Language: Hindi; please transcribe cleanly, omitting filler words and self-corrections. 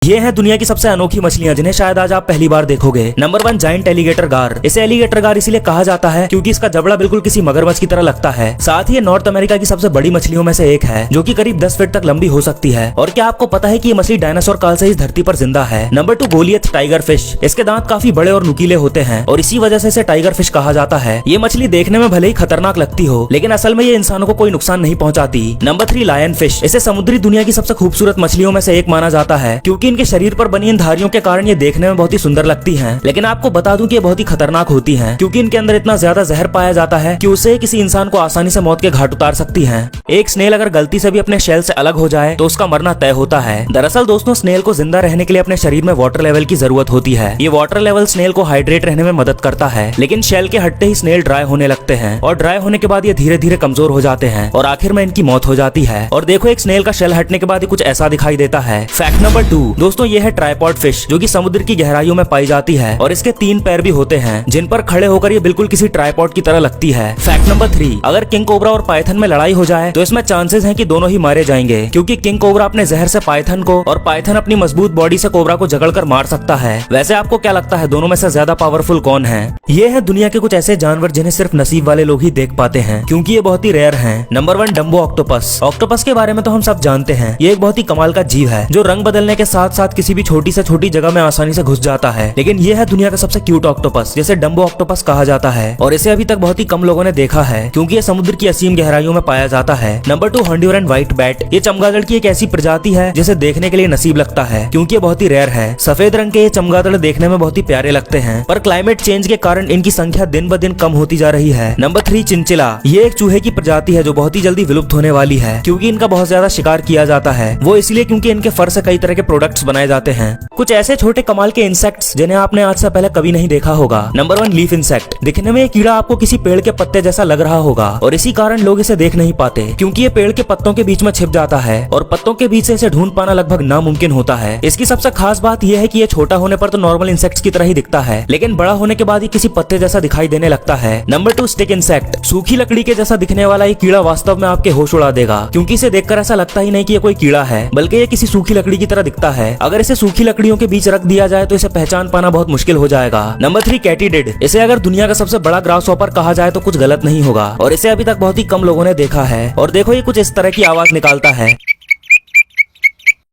ये है दुनिया की सबसे अनोखी मछलियां जिन्हें शायद आज आप पहली बार देखोगे। नंबर 1 जायंट एलिगेटर गार। इसे एलिगेटर गार इसीलिए कहा जाता है क्योंकि इसका जबड़ा बिल्कुल किसी मगरमच्छ की तरह लगता है। साथ ही ये नॉर्थ अमेरिका की सबसे बड़ी मछलियों में से एक है जो कि करीब 10 फीट तक लंबी हो सकती है। और क्या आपको पता है कि ये मछली डायनासोर काल से इस धरती पर जिंदा है। Number 2 Goliath tiger fish. इसके दांत काफी बड़े और नुकीले होते हैं और इसी वजह से इसे टाइगर फिश कहा जाता है। ये मछली देखने में भले ही खतरनाक लगती हो लेकिन असल में ये इंसानों को कोई नुकसान नहीं पहुंचाती। Number 3 lion fish. इसे समुद्री दुनिया की सबसे खूबसूरत मछलियों में से एक माना जाता है क्योंकि इनके शरीर पर बनी इन धारियों के कारण ये देखने में बहुत ही सुंदर लगती हैं। लेकिन आपको बता दूं कि ये बहुत ही खतरनाक होती हैं क्योंकि इनके अंदर इतना ज्यादा जहर पाया जाता है कि उससे किसी इंसान को आसानी से मौत के घाट उतार सकती हैं। एक स्नेल अगर गलती से भी अपने शेल से अलग हो जाए तो उसका मरना तय होता है। दरअसल दोस्तों स्नेल को जिंदा रहने के लिए अपने शरीर में वाटर लेवल की जरूरत होती है। ये वाटर लेवल स्नेल को हाइड्रेट रहने में मदद करता है लेकिन शेल के हटते ही स्नेल ड्राई होने लगते हैं और ड्राई होने के बाद ये धीरे धीरे कमजोर हो जाते हैं और आखिर में इनकी मौत हो जाती है। और देखो एक स्नेल का शेल हटने के बाद ये कुछ ऐसा दिखाई देता है। फैक्ट नंबर 2 दोस्तों ये है ट्राइपॉड फिश जो कि समुद्र की गहराइयों में पाई जाती है और इसके 3 पैर भी होते हैं जिन पर खड़े होकर ये बिल्कुल किसी ट्राइपॉड की तरह लगती है। फैक्ट नंबर 3 अगर किंग कोबरा और पाइथन में लड़ाई हो जाए तो इसमें चांसेस हैं कि दोनों ही मारे जाएंगे क्योंकि किंग कोबरा अपने जहर से पाइथन को और पाइथन अपनी मजबूत बॉडी से कोबरा को जकड़कर मार सकता है। वैसे आपको क्या लगता है दोनों में से ज्यादा पावरफुल कौन है? ये है दुनिया के कुछ ऐसे जानवर जिन्हें सिर्फ नसीब वाले लोग ही देख पाते हैं क्योंकि ये बहुत ही रेयर हैं। Number 1 Dumbo octopus. ऑक्टोपस के बारे में तो हम सब जानते हैं। ये एक बहुत ही कमाल का जीव है जो रंग बदलने के साथ साथ किसी भी छोटी से छोटी जगह में आसानी से घुस जाता है। लेकिन ये है दुनिया का सबसे क्यूट ऑक्टोपस जिसे डम्बो ऑक्टोपस कहा जाता है और इसे अभी तक बहुत ही कम लोगों ने देखा है क्योंकि ये समुद्र की असीम गहराइयों में पाया जाता है। Number 2 Honduran white bat. ये चमगादड़ की एक ऐसी प्रजाति है जिसे देखने के लिए नसीब लगता है क्योंकि ये बहुत ही रेयर है। सफेद रंग के ये चमगादड़ देखने में बहुत ही प्यारे लगते हैं पर क्लाइमेट चेंज के कारण इनकी संख्या दिन ब दिन कम होती जा रही है। Number 3 chinchilla. ये एक चूहे की प्रजाति है जो बहुत ही जल्दी विलुप्त होने वाली है क्योंकि इनका बहुत ज्यादा शिकार किया जाता है। वो इसलिए क्योंकि इनके फर से कई तरह के प्रोडक्ट्स बनाए जाते हैं। कुछ ऐसे छोटे कमाल के इंसेक्ट्स जिन्हें आपने आज से पहले कभी नहीं देखा होगा। Number 1 leaf insect. दिखने में ये कीड़ा आपको किसी पेड़ के पत्ते जैसा लग रहा होगा और इसी कारण लोग इसे देख नहीं पाते क्योंकि ये पेड़ के पत्तों के बीच में छिप जाता है और पत्तों के बीच से इसे ढूंढ पाना लगभग नामुमकिन होता है। इसकी सबसे खास बात यह है कि ये छोटा होने पर तो नॉर्मल इंसेक्ट्स की तरह ही दिखता है लेकिन बड़ा होने के बाद ये किसी पत्ते जैसा दिखाई देने लगता है। Number 2 stick insect. सूखी लकड़ी के जैसा दिखने वाला ये कीड़ा वास्तव में आपके होश उड़ा देगा क्योंकि इसे देखकर ऐसा लगता ही नहीं कि ये कोई कीड़ा है बल्कि ये किसी सूखी लकड़ी की तरह दिखता है। अगर इसे सूखी लकड़ियों के बीच रख दिया जाए तो इसे पहचान पाना बहुत मुश्किल हो जाएगा। नंबर 3 कैटिडिड। इसे अगर दुनिया का सबसे बड़ा ग्रास हॉपर कहा जाए तो कुछ गलत नहीं होगा और इसे अभी तक बहुत ही कम लोगों ने देखा है। और देखो ये कुछ इस तरह की आवाज निकालता है।